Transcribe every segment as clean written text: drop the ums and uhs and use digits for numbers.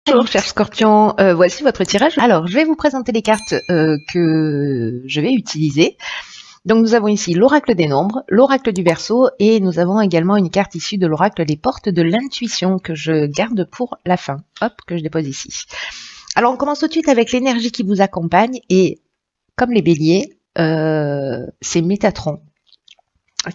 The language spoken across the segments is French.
Bonjour chers scorpions, voici votre tirage. Alors je vais vous présenter les cartes que je vais utiliser. Donc nous avons ici l'oracle des nombres, l'oracle du Verseau et nous avons également une carte issue de l'oracle des portes de l'intuition que je garde pour la fin. Hop, que je dépose ici. Alors on commence tout de suite avec l'énergie qui vous accompagne et comme les béliers, c'est Métatron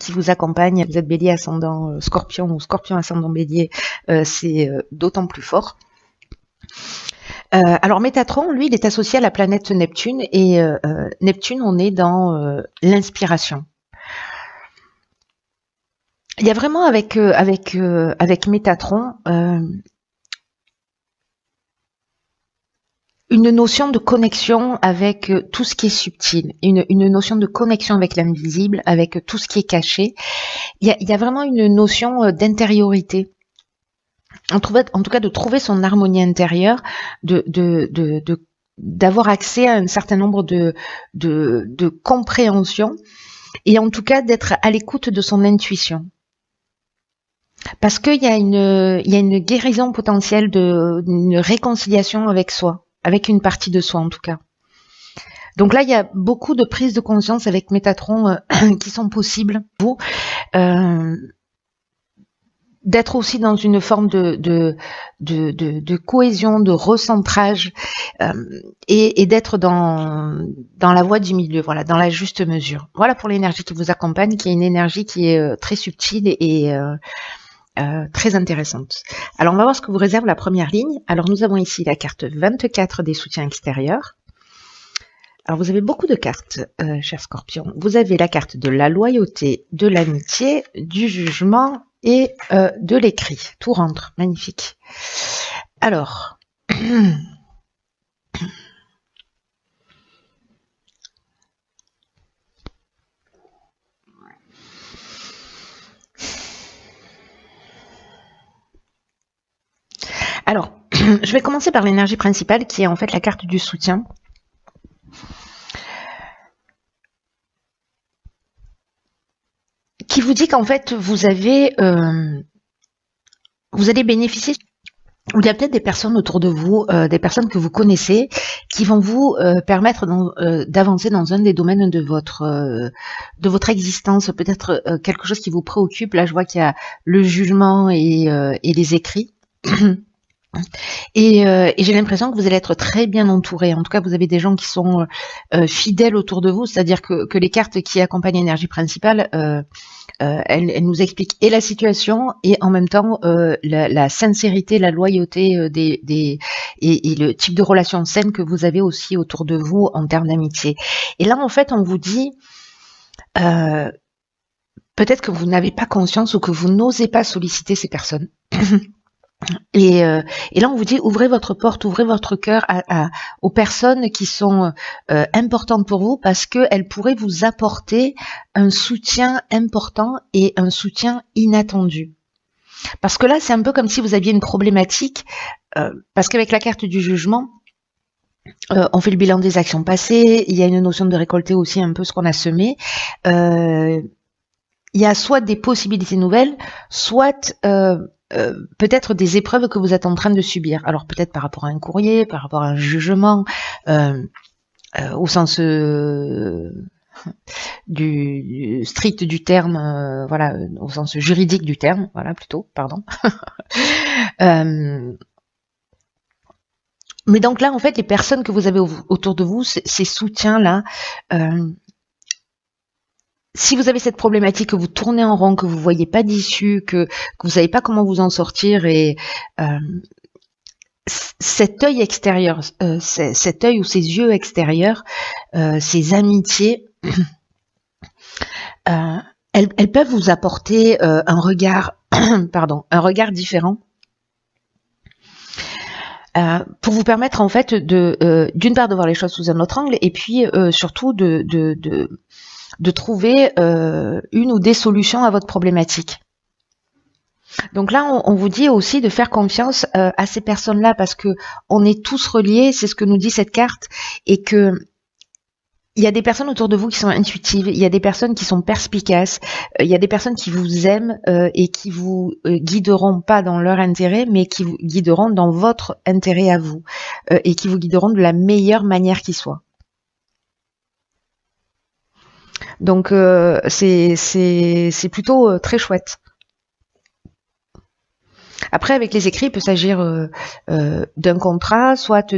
qui vous accompagne. Vous êtes bélier ascendant scorpion ou scorpion ascendant bélier, c'est d'autant plus fort. Alors Métatron, lui, il est associé à la planète Neptune et Neptune, on est dans l'inspiration. Il y a vraiment avec Métatron une notion de connexion avec tout ce qui est subtil, une notion de connexion avec l'invisible, avec tout ce qui est caché. Il y a vraiment une notion d'intériorité. En tout cas, de trouver son harmonie intérieure, d'avoir accès à un certain nombre de compréhensions et en tout cas d'être à l'écoute de son intuition. Parce qu'il y a une guérison potentielle, une réconciliation avec soi, avec une partie de soi en tout cas. Donc là, il y a beaucoup de prises de conscience avec Métatron qui sont possibles. Vous, d'être aussi dans une forme de cohésion, de recentrage et d'être dans la voie du milieu, voilà, dans la juste mesure. Voilà pour l'énergie qui vous accompagne, qui est une énergie qui est très subtile et très intéressante. Alors on va voir ce que vous réserve la première ligne. Alors nous avons ici la carte 24 des soutiens extérieurs. Alors vous avez beaucoup de cartes, chers scorpions. Vous avez la carte de la loyauté, de l'amitié, du jugement et de l'écrit. Tout rentre, magnifique. Alors, je vais commencer par l'énergie principale qui est en fait la carte du soutien. Qui vous dit qu'en fait vous allez bénéficier. Il y a peut-être des personnes autour de vous, des personnes que vous connaissez, qui vont vous permettre d'avancer dans un des domaines de votre existence, peut-être quelque chose qui vous préoccupe. Là, je vois qu'il y a le jugement et les écrits. Et j'ai l'impression que vous allez être très bien entouré. En tout cas, vous avez des gens qui sont fidèles autour de vous, c'est-à-dire que les cartes qui accompagnent l'énergie principale, elles nous expliquent et la situation et en même temps la sincérité, la loyauté et le type de relation saine que vous avez aussi autour de vous en termes d'amitié. Et là, en fait, on vous dit peut-être que vous n'avez pas conscience ou que vous n'osez pas solliciter ces personnes. Et là, on vous dit, ouvrez votre porte, ouvrez votre cœur aux personnes qui sont importantes pour vous parce qu'elles pourraient vous apporter un soutien important et un soutien inattendu. Parce que là, c'est un peu comme si vous aviez une problématique, parce qu'avec la carte du jugement, on fait le bilan des actions passées, il y a une notion de récolter aussi un peu ce qu'on a semé. Il y a soit des possibilités nouvelles, soit peut-être des épreuves que vous êtes en train de subir. Alors peut-être par rapport à un courrier, par rapport à un jugement, au sens du strict du terme, voilà, au sens juridique du terme, voilà plutôt, pardon. Mais donc là, en fait, les personnes que vous avez autour de vous, ces soutiens-là, si vous avez cette problématique, que vous tournez en rond, que vous voyez pas d'issue, que vous savez pas comment vous en sortir, et cet œil extérieur, cet œil ou ces yeux extérieurs, ces amitiés, elles peuvent vous apporter un regard, un regard différent. Pour vous permettre en fait d'une part de voir les choses sous un autre angle et puis surtout de trouver une ou des solutions à votre problématique. Donc là, on vous dit aussi de faire confiance à ces personnes-là parce que on est tous reliés, c'est ce que nous dit cette carte, et que il y a des personnes autour de vous qui sont intuitives, il y a des personnes qui sont perspicaces, il y a des personnes qui vous aiment et qui vous guideront pas dans leur intérêt, mais qui vous guideront dans votre intérêt à vous et qui vous guideront de la meilleure manière qui soit. Donc c'est plutôt très chouette. Après, avec les écrits, il peut s'agir d'un contrat, soit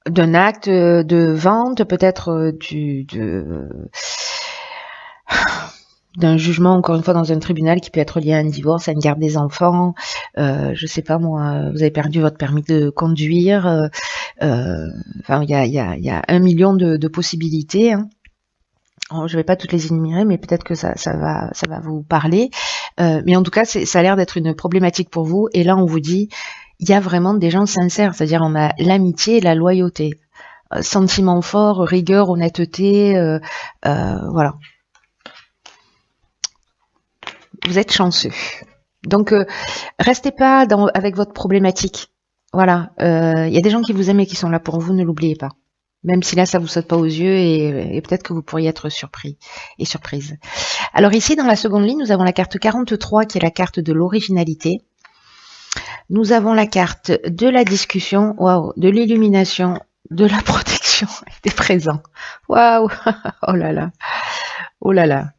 d'un acte de vente, peut-être d'un jugement, encore une fois, dans un tribunal qui peut être lié à un divorce, à une garde des enfants, je sais pas moi, vous avez perdu votre permis de conduire, enfin, il y a 1 million de possibilités, hein. Alors, je vais pas toutes les énumérer, mais peut-être que ça va vous parler. Mais en tout cas, ça a l'air d'être une problématique pour vous. Et là, on vous dit, il y a vraiment des gens sincères, c'est-à-dire on a l'amitié et la loyauté, sentiments forts, rigueur, honnêteté, voilà. Vous êtes chanceux. Donc, restez pas avec votre problématique. Voilà, il y a des gens qui vous aiment et qui sont là pour vous, ne l'oubliez pas. Même si là, ça vous saute pas aux yeux et peut-être que vous pourriez être surpris et surprise. Alors ici, dans la seconde ligne, nous avons la carte 43 qui est la carte de l'originalité. Nous avons la carte de la discussion, waouh, de l'illumination, de la protection et des présents. Waouh, oh là là, oh là là,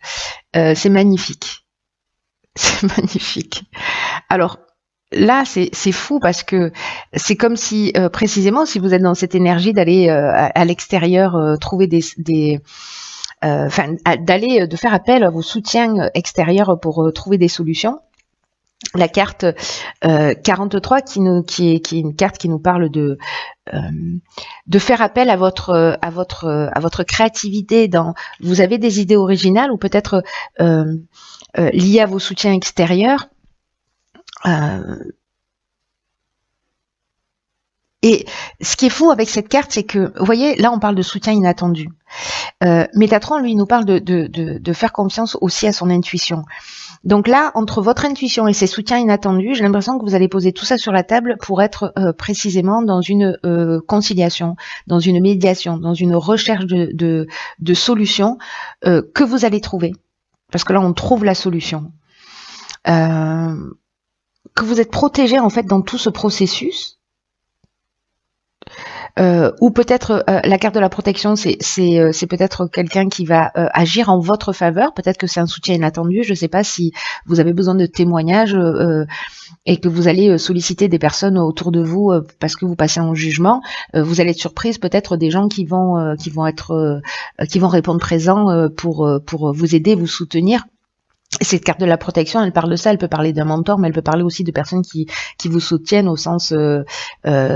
c'est magnifique. C'est magnifique. Alors, là, c'est fou parce que c'est comme si, précisément, si vous êtes dans cette énergie d'aller à l'extérieur trouver d'aller de faire appel à vos soutiens extérieurs pour trouver des solutions. La carte 43 qui est une carte qui nous parle de faire appel à votre créativité. Vous avez des idées originales ou peut-être liées à vos soutiens extérieurs. Et ce qui est fou avec cette carte, c'est que, vous voyez, là on parle de soutien inattendu. Métatron, lui, nous parle de faire confiance aussi à son intuition. Donc là, entre votre intuition et ses soutiens inattendus, j'ai l'impression que vous allez poser tout ça sur la table pour être précisément dans une conciliation, dans une médiation, dans une recherche de solutions que vous allez trouver. Parce que là, on trouve la solution. Que vous êtes protégé en fait dans tout ce processus. Ou peut-être la carte de la protection, c'est peut-être quelqu'un qui va agir en votre faveur. Peut-être que c'est un soutien inattendu. Je ne sais pas si vous avez besoin de témoignages et que vous allez solliciter des personnes autour de vous parce que vous passez en jugement. Vous allez être surprise, peut-être des gens qui vont répondre présent pour vous aider, vous soutenir. Cette carte de la protection, elle parle de ça, elle peut parler d'un mentor, mais elle peut parler aussi de personnes qui vous soutiennent au sens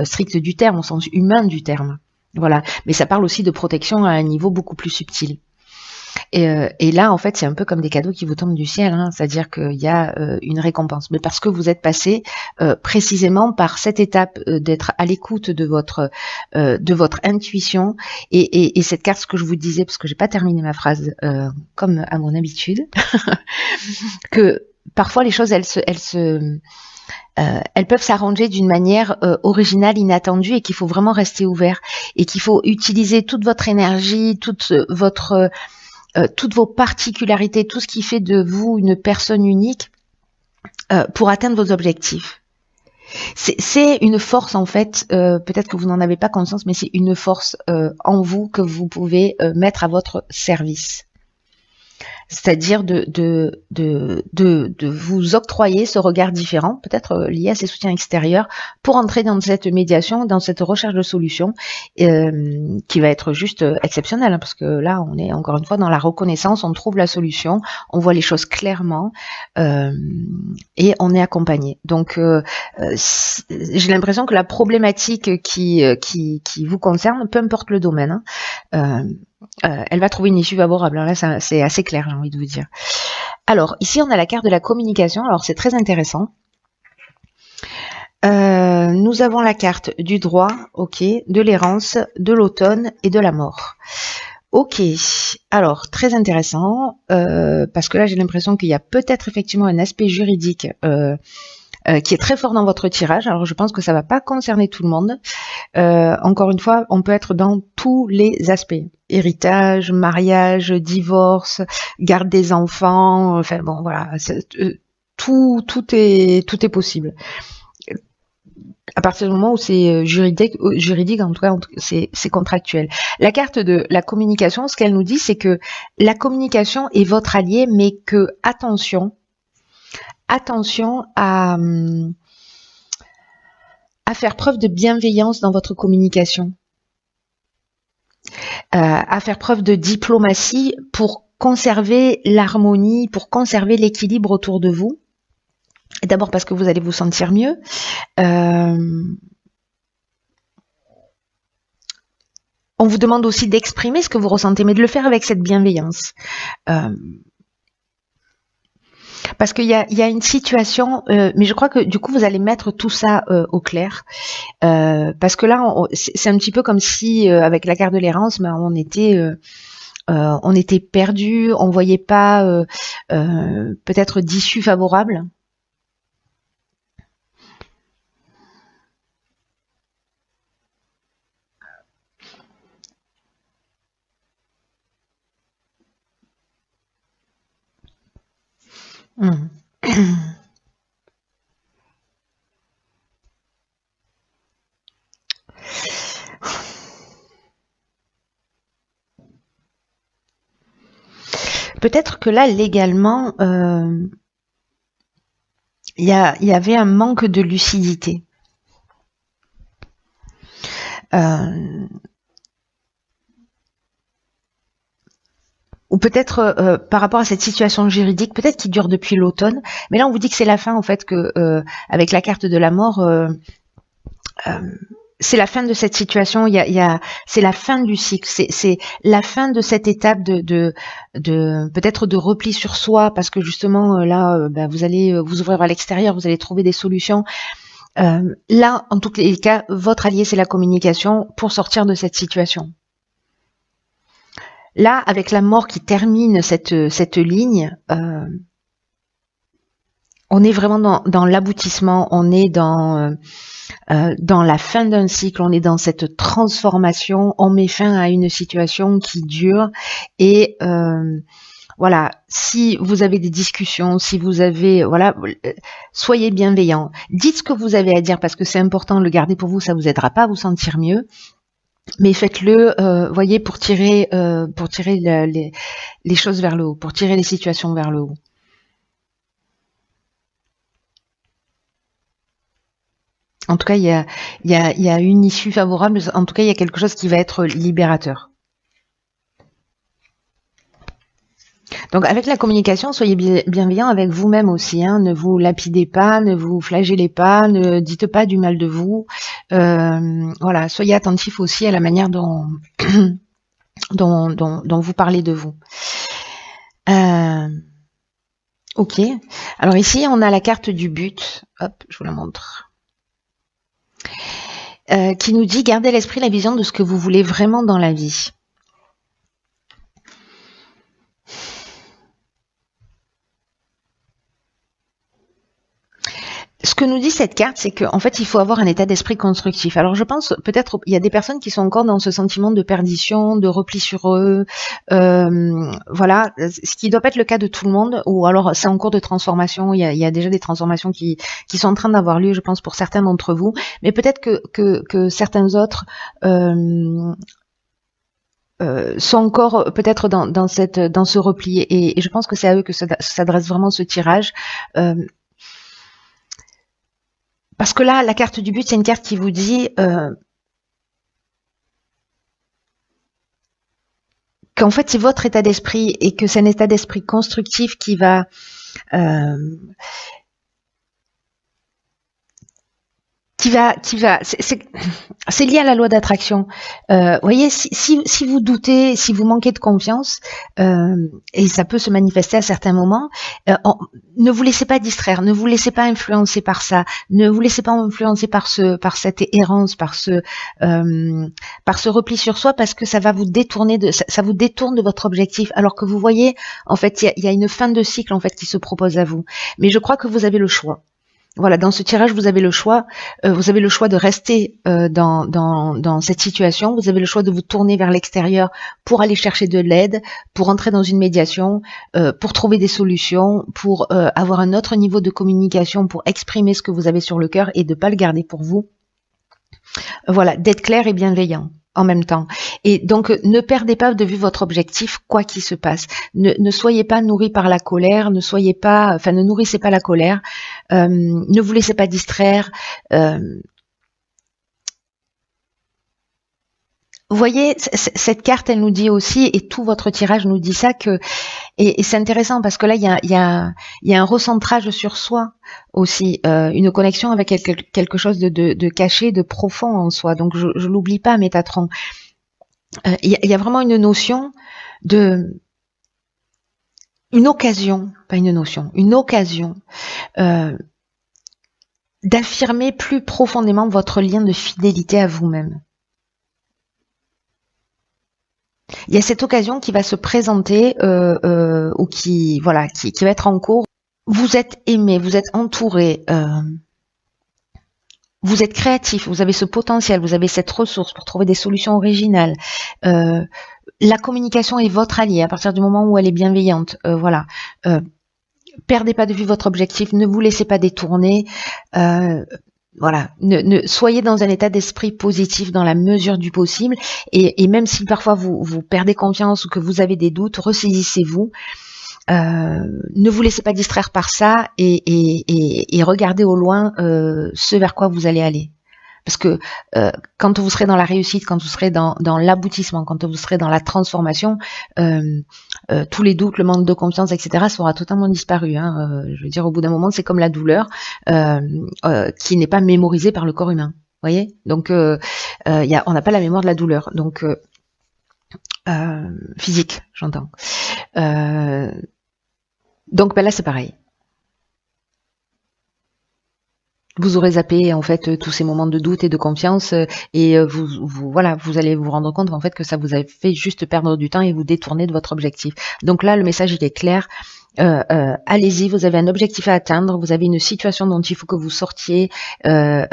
strict du terme, au sens humain du terme. Voilà. Mais ça parle aussi de protection à un niveau beaucoup plus subtil. Et là, en fait, c'est un peu comme des cadeaux qui vous tombent du ciel, hein, c'est-à-dire qu'il y a une récompense. Mais parce que vous êtes passé précisément par cette étape d'être à l'écoute de votre intuition et cette carte, ce que je vous disais, parce que j'ai pas terminé ma phrase comme à mon habitude, que parfois les choses elles peuvent s'arranger d'une manière originale, inattendue, et qu'il faut vraiment rester ouvert et qu'il faut utiliser toute votre énergie, toutes vos particularités, tout ce qui fait de vous une personne unique pour atteindre vos objectifs. C'est une force en fait, peut-être que vous n'en avez pas conscience, mais c'est une force en vous que vous pouvez mettre à votre service. C'est-à-dire de vous octroyer ce regard différent, peut-être lié à ces soutiens extérieurs, pour entrer dans cette médiation, dans cette recherche de solutions, qui va être juste exceptionnelle, hein, parce que là, on est encore une fois dans la reconnaissance, on trouve la solution, on voit les choses clairement, et on est accompagné. Donc, j'ai l'impression que la problématique qui vous concerne, peu importe le domaine, elle va trouver une issue favorable. Là, c'est assez clair, j'ai envie de vous dire. Alors, ici, on a la carte de la communication. Alors, c'est très intéressant. Nous avons la carte du droit, ok, de l'errance, de l'automne et de la mort. Ok, alors, très intéressant, parce que là, j'ai l'impression qu'il y a peut-être effectivement un aspect juridique qui est très fort dans votre tirage. Alors, je pense que ça va pas concerner tout le monde. Encore une fois, on peut être dans tous les aspects. Héritage, mariage, divorce, garde des enfants, enfin bon voilà, tout est possible. À partir du moment où c'est juridique, en tout cas, c'est contractuel. La carte de la communication, ce qu'elle nous dit, c'est que la communication est votre allié, mais que attention à faire preuve de bienveillance dans votre communication, à faire preuve de diplomatie pour conserver l'harmonie, pour conserver l'équilibre autour de vous. D'abord parce que vous allez vous sentir mieux. On vous demande aussi d'exprimer ce que vous ressentez, mais de le faire avec cette bienveillance. Parce qu'il y a une situation, mais je crois que du coup vous allez mettre tout ça au clair, parce que là c'est un petit peu comme si avec la carte de l'errance, ben, on était perdu, on voyait pas peut-être d'issue favorable. Peut-être que là, légalement, il y avait un manque de lucidité. Ou peut-être par rapport à cette situation juridique, peut-être qui dure depuis l'automne, mais là on vous dit que c'est la fin en fait, que avec la carte de la mort, c'est la fin de cette situation. C'est la fin du cycle, c'est la fin de cette étape de peut-être de repli sur soi, parce que justement là, vous allez vous ouvrir à l'extérieur, vous allez trouver des solutions. Là, en tous les cas, votre allié c'est la communication pour sortir de cette situation. Là, avec la mort qui termine cette ligne, on est vraiment dans l'aboutissement, on est dans la fin d'un cycle, on est dans cette transformation, on met fin à une situation qui dure et voilà, si vous avez des discussions, si vous avez, voilà, soyez bienveillants. Dites ce que vous avez à dire parce que c'est important, le garder pour vous, ça vous aidera pas à vous sentir mieux. Mais faites-le, voyez, pour tirer les choses vers le haut, pour tirer les situations vers le haut. En tout cas, il y a une issue favorable. En tout cas, il y a quelque chose qui va être libérateur. Donc, avec la communication, soyez bienveillant avec vous-même aussi. Hein. Ne vous lapidez pas, ne vous flagellez pas, ne dites pas du mal de vous. Voilà, soyez attentif aussi à la manière dont vous parlez de vous. Ok. Alors ici, on a la carte du but. Hop, je vous la montre. Qui nous dit « Gardez à l'esprit la vision de ce que vous voulez vraiment dans la vie ». Ce que nous dit cette carte, c'est qu'en fait, il faut avoir un état d'esprit constructif. Alors, je pense, peut-être, il y a des personnes qui sont encore dans ce sentiment de perdition, de repli sur eux, voilà, ce qui doit pas être le cas de tout le monde, ou alors c'est en cours de transformation, il y a déjà des transformations qui sont en train d'avoir lieu, je pense, pour certains d'entre vous, mais peut-être que certains autres sont encore peut-être dans ce repli, et je pense que c'est à eux que s'adresse vraiment ce tirage. Parce que là, la carte du but, c'est une carte qui vous dit qu'en fait, c'est votre état d'esprit et que c'est un état d'esprit constructif qui va c'est lié à la loi d'attraction. Voyez, si vous doutez, si vous manquez de confiance, et ça peut se manifester à certains moments, ne vous laissez pas distraire, ne vous laissez pas influencer par ça, ne vous laissez pas influencer par cette errance, par ce repli sur soi, parce que ça va vous détourner ça vous détourne de votre objectif, alors que vous voyez, en fait, il y a une fin de cycle en fait qui se propose à vous. Mais je crois que vous avez le choix. voilà, dans ce tirage, vous avez le choix. Vous avez le choix de rester dans cette situation. Vous avez le choix de vous tourner vers l'extérieur pour aller chercher de l'aide, pour entrer dans une médiation, pour trouver des solutions, pour avoir un autre niveau de communication, pour exprimer ce que vous avez sur le cœur et de pas le garder pour vous. Voilà, d'être clair et bienveillant en même temps. Et donc, ne perdez pas de vue votre objectif, quoi qu'il se passe. Ne soyez pas nourris par la colère, ne nourrissez pas la colère, ne vous laissez pas distraire. Vous voyez, cette carte, elle nous dit aussi, et tout votre tirage nous dit ça, et c'est intéressant parce que là, il y a un recentrage sur soi aussi, une connexion avec quelque chose de caché, de profond en soi. Donc, je l'oublie pas, Métatron. Il y a vraiment une notion une occasion, pas une notion, une occasion d'affirmer plus profondément votre lien de fidélité à vous-même. Il y a cette occasion qui va se présenter ou qui va être en cours. Vous êtes aimé, vous êtes entouré, vous êtes créatif, vous avez ce potentiel, vous avez cette ressource pour trouver des solutions originales. La communication est votre allié à partir du moment où elle est bienveillante. Voilà. Perdez pas de vue votre objectif, ne vous laissez pas détourner. Voilà, soyez dans un état d'esprit positif dans la mesure du possible, et même si parfois vous perdez confiance ou que vous avez des doutes, ressaisissez-vous. Ne vous laissez pas distraire par ça et regardez au loin ce vers quoi vous allez aller. Parce que quand vous serez dans la réussite, quand vous serez dans l'aboutissement, quand vous serez dans la transformation, tous les doutes, le manque de confiance, etc. sera totalement disparu. Je veux dire, au bout d'un moment, c'est comme la douleur qui n'est pas mémorisée par le corps humain. Vous voyez ? Donc, on n'a pas la mémoire de la douleur. Donc, physique, j'entends. Donc, là, c'est pareil. Vous aurez zappé en fait tous ces moments de doute et de confiance et vous allez vous rendre compte en fait que ça vous a fait juste perdre du temps et vous détourner de votre objectif. Donc là, le message il est clair. Allez-y, vous avez un objectif à atteindre, vous avez une situation dont il faut que vous sortiez, il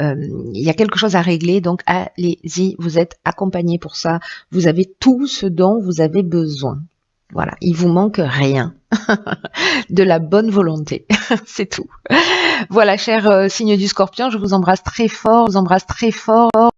y a quelque chose à régler, donc allez-y, vous êtes accompagné pour ça, vous avez tout ce dont vous avez besoin. Voilà, il vous manque rien. De la bonne volonté, c'est tout. Voilà, cher signe du Scorpion, je vous embrasse très fort,